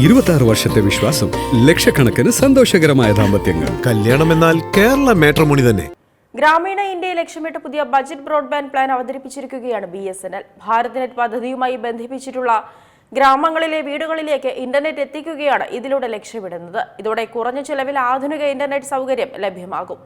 26 വർഷത്തെ വിശ്വാസം, ലക്ഷക്കണക്കിന് സന്തോഷകരമായ ദാമ്പത്യങ്ങൾ. കല്യാണം എന്നാൽ കേരള മാട്രിമോണി തന്നെ. ഗ്രാമീണ ഇന്ത്യയെ ലക്ഷ്യമിട്ട് പുതിയ ബജറ്റ് ബ്രോഡ്ബാൻഡ് പ്ലാൻ അവതരിപ്പിച്ചിരിക്കുകയാണ് BSNL. ഭാരത് നെറ്റ് പദ്ധതിയുമായി ബന്ധിപ്പിച്ചിട്ടുള്ള ഗ്രാമങ്ങളിലെ വീടുകളിലേക്ക് ഇന്റർനെറ്റ് എത്തിക്കുകയാണ് ഇതിലൂടെ ലക്ഷ്യമിടുന്നത്. ഇതോടെ കുറഞ്ഞ ചെലവിൽ ആധുനിക ഇന്റർനെറ്റ് സൗകര്യം ലഭ്യമാകും.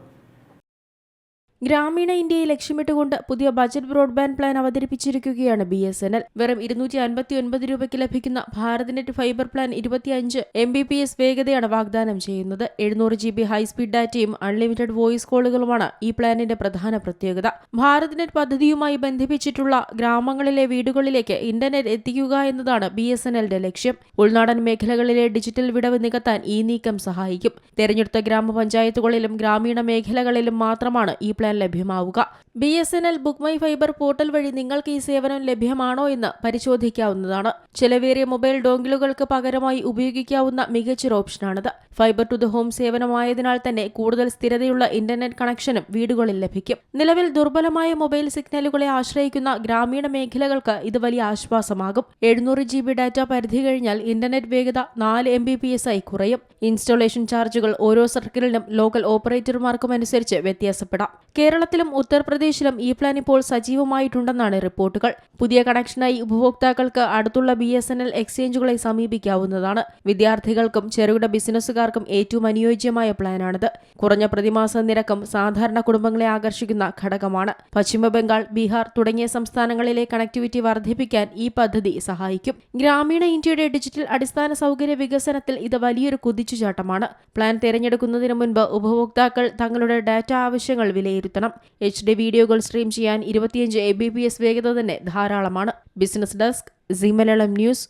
ഗ്രാമീണ ഇന്ത്യയെ ലക്ഷ്യമിട്ടുകൊണ്ട് പുതിയ ബജറ്റ് ബ്രോഡ്ബാൻഡ് പ്ലാൻ അവതരിപ്പിച്ചിരിക്കുകയാണ് BSNL. വെറും 259 രൂപയ്ക്ക് ലഭിക്കുന്ന Bharat net fibre plan 25 Mbps വേഗതയാണ് വാഗ്ദാനം ചെയ്യുന്നത്. 700 GB ഹൈസ്പീഡ് ഡാറ്റയും അൺലിമിറ്റഡ് വോയിസ് കോളുകളുമാണ് ഈ പ്ലാനിന്റെ പ്രധാന പ്രത്യേകത. ഭാരത് നെറ്റ് പദ്ധതിയുമായി ബന്ധിപ്പിച്ചിട്ടുള്ള ഗ്രാമങ്ങളിലെ വീടുകളിലേക്ക് ഇന്റർനെറ്റ് എത്തിക്കുക എന്നതാണ് BSNLന്റെ ലക്ഷ്യം. ഉൾനാടൻ മേഖലകളിലെ ഡിജിറ്റൽ വിടവ് നികത്താൻ ഈ നീക്കം സഹായിക്കും. തെരഞ്ഞെടുത്ത ഗ്രാമപഞ്ചായത്തുകളിലും ഗ്രാമീണ മേഖലകളിലും മാത്രമാണ് ഈ പ്ലാൻ ലഭ്യമാവുക. BSNL book my fibre portal വഴി നിങ്ങൾക്ക് ഈ സേവനം ലഭ്യമാണോ എന്ന് പരിശോധിക്കാവുന്നതാണ്. ചെലവേറിയ മൊബൈൽ ഡോങ്കിലുകൾക്ക് പകരമായി ഉപയോഗിക്കാവുന്ന മികച്ചൊരു ഓപ്ഷനാണിത്. ഫൈബർ ടു ദ ഹോം സേവനമായതിനാൽ തന്നെ കൂടുതൽ സ്ഥിരതയുള്ള ഇന്റർനെറ്റ് കണക്ഷനും വീടുകളിൽ ലഭിക്കും. നിലവിൽ ദുർബലമായ മൊബൈൽ സിഗ്നലുകളെ ആശ്രയിക്കുന്ന ഗ്രാമീണ മേഖലകൾക്ക് ഇത് വലിയ ആശ്വാസമാകും. 700 GB ഡാറ്റ പരിധി കഴിഞ്ഞാൽ ഇന്റർനെറ്റ് വേഗത 4 Mbps ആയി കുറയും. ഇൻസ്റ്റലേഷൻ ചാർജുകൾ ഓരോ സർക്കിളിനും ലോക്കൽ ഓപ്പറേറ്റർമാർക്കും അനുസരിച്ച് വ്യത്യാസപ്പെടാം. കേരളത്തിലും ഉത്തർപ്രദേശിലും ഈ പ്ലാൻ ഇപ്പോൾ സജീവമായിട്ടുണ്ടെന്നാണ് റിപ്പോർട്ടുകൾ. പുതിയ കണക്ഷനായി ഉപഭോക്താക്കൾക്ക് അടുത്തുള്ള BSNL എക്സ്ചേഞ്ചുകളെ സമീപിക്കാവുന്നതാണ്. വിദ്യാർത്ഥികൾക്കും ചെറുകിട ബിസിനസ്സുകാർക്കും ഏറ്റവും അനുയോജ്യമായ പ്ലാനാണിത്. കുറഞ്ഞ പ്രതിമാസ നിരക്കും സാധാരണ കുടുംബങ്ങളെ ആകർഷിക്കുന്ന ഘടകമാണ്. പശ്ചിമ ബംഗാൾ, ബീഹാർ തുടങ്ങിയ സംസ്ഥാനങ്ങളിലെ കണക്ടിവിറ്റി വർദ്ധിപ്പിക്കാൻ ഈ പദ്ധതി സഹായിക്കും. ഗ്രാമീണ ഇന്ത്യയുടെ ഡിജിറ്റൽ അടിസ്ഥാന സൗകര്യ വികസനത്തിൽ ഇത് വലിയൊരു കുതിച്ചുചാട്ടമാണ്. പ്ലാൻ തിരഞ്ഞെടുക്കുന്നതിന് മുൻപ് ഉപഭോക്താക്കൾ തങ്ങളുടെ ഡാറ്റ ആവശ്യങ്ങൾ വിലയിരുത്തണം. HD വീഡിയോകൾ സ്ട്രീം ചെയ്യാൻ 25 Mbps വേഗത തന്നെ ധാരാളമാണ്. Business desk, Zee Malayalam news.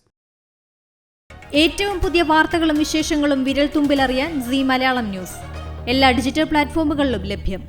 ഏറ്റവും പുതിയ വാർത്തകളും വിശേഷങ്ങളും വിരൽ തുമ്പിലറിയാൻ സീ മലയാളം ന്യൂസ് എല്ലാ ഡിജിറ്റൽ പ്ലാറ്റ്ഫോമുകളിലും ലഭ്യം.